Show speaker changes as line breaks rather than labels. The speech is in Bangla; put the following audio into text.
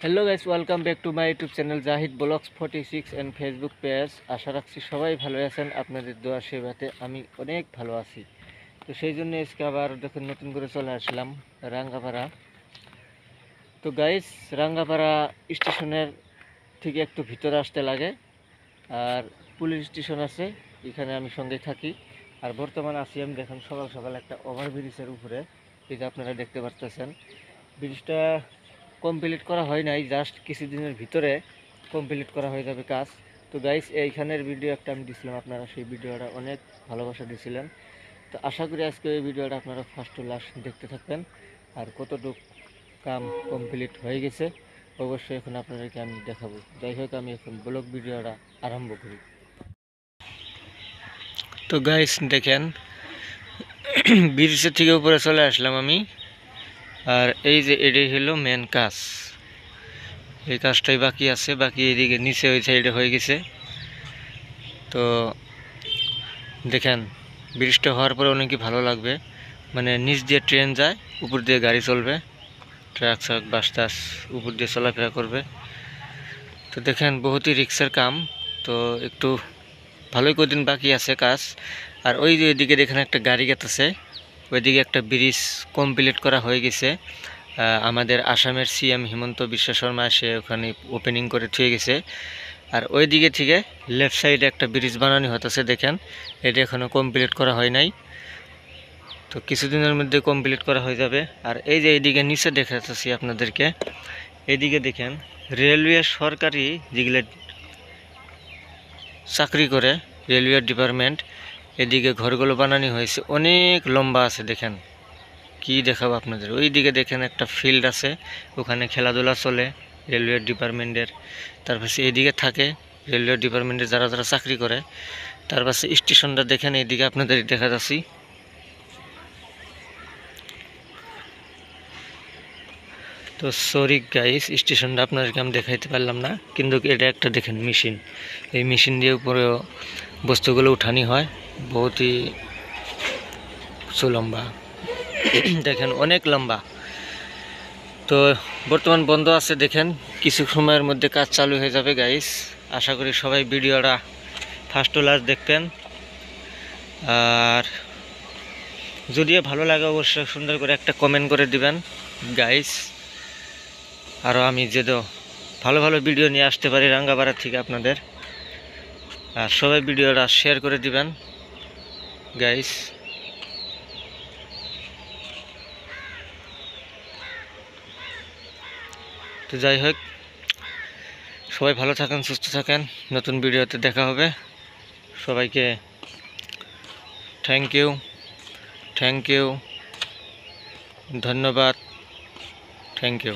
Hello guys, welcome back to my YouTube channel Zahid vlogs 46 and Facebook page. আশা রাখছি সবাই ভালো আছেন। আপনাদের দোয়া সেবাতে আমি অনেক ভালো আছি। তো সেই জন্য আজকে আবার দেখুন নতুন করে চলে আসলাম রাঙ্গাপাড়া। তো গাইস, রাঙ্গাপাড়া স্টেশনের থেকে একটু ভিতরে আসতে লাগে, আর পুলিশ স্টেশন আছে, এখানে আমি সঙ্গে থাকি। আর বর্তমানে আছি আমি দেখুন সকাল সকাল একটা ওভারব্রিজের উপরে। এই যে আপনারা দেখতে পারতেছেন, ব্রিজটা কমপ্লিট করা হয় নাই, জাস্ট কিছুদিনের ভিতরে কমপ্লিট করা হয়ে যাবে কাজ। তো গাইস, এইখানের ভিডিও একটা আমি দিছিলাম, আপনারা সেই ভিডিওটা অনেক ভালোবাসা দিয়েছিলেন। তো আশা করি আজকে এই ভিডিওটা আপনারা ফার্স্ট টু লাস্ট দেখতে থাকবেন। আর কতটুকু কাম কমপ্লিট হয়ে গেছে অবশ্যই এখন আপনাদেরকে আমি দেখাবো। যাই হোক, আমি এখন ব্লগ ভিডিওটা আরম্ভ করি। তো গাইস দেখেন, ব্রিজের থেকে উপরে চলে আসলাম আমি। আর এই যে এটাই হলো মেন কাজ, এই কাজটাই বাকি আছে, বাকি এদিকে নিচে ওই সাইডে হয়ে গেছে। তো দেখেন, ব্রিজটা হওয়ার পরে অনেকই ভালো লাগবে, মানে নিচ দিয়ে ট্রেন যায়, উপর দিয়ে গাড়ি চলবে, ট্রাক ট্রাক বাস টাস উপর দিয়ে চলাফেরা করবে। তো দেখেন, বহুতই রিক্সের কাম। তো একটু ভালোই কদিন বাকি আছে কাজ। আর ওই যে ওইদিকে দেখেন একটা গাড়ি গেতেছে, ওইদিকে একটা ব্রিজ কমপ্লিট করা হয়ে গেছে। আমাদের আসামের সিএম হিমন্ত বিশ্ব শর্মা সে ওখানে ওপেনিং করে থুয়ে গেছে। আর ওই দিকে থেকে লেফট সাইডে একটা ব্রিজ বানানো হতেছে, দেখেন এটা এখনও কমপ্লিট করা হয় নাই। তো কিছুদিনের মধ্যে কমপ্লিট করা হয়ে যাবে। আর এই যে এইদিকে নিচে দেখাচ্ছি আপনাদেরকে, এইদিকে দেখেন রেলওয়ে সরকারি যেগুলো চাকরি করে, রেলওয়ে ডিপার্টমেন্ট, এদিকে ঘরগুলো বানানো হয়েছে, অনেক লম্বা আছে। দেখেন কি দেখাবো আপনাদের, ওই দিকে দেখেন একটা ফিল্ড আছে, ওখানে খেলাধুলা চলে রেলওয়ে ডিপার্টমেন্টের। তারপর এইদিকে থাকে রেলওয়ে ডিপার্টমেন্টের যারা যারা চাকরি করে। তারপর স্টেশনটা দেখেন, এইদিকে আপনাদের দেখা যাচ্ছি। তো সরি গাইস, স্টেশনটা আপনাদেরকে আমি দেখাইতে পারলাম না, কিন্তু এটা একটা দেখেন মেশিন, এই মেশিন দিয়ে উপরেও বস্তুগুলো উঠানি হয়, বহুতই লম্বা। দেখেন অনেক লম্বা। তো বর্তমান বন্ধ আছে, দেখেন কিছু সময়ের মধ্যে কাজ চালু হয়ে যাবে গাইস। আশা করি সবাই ভিডিওটা ফার্স্ট টু লাস্ট দেখবেন। আর যদিও ভালো লাগে অবশ্যই সুন্দর করে একটা কমেন্ট করে দিবেন গাইস। আরও আমি যেহেতু ভালো ভালো ভিডিও নিয়ে আসতে পারি রাঙ্গাপাড়া থেকে আপনাদের। আর সবাই ভিডিওটা শেয়ার করে দিবেন গাইস। তো যাই হোক, সবাই ভালো থাকেন, সুস্থ থাকেন, নতুন ভিডিওতে দেখা হবে। সবাইকে থ্যাংক ইউ, ধন্যবাদ, থ্যাংক ইউ।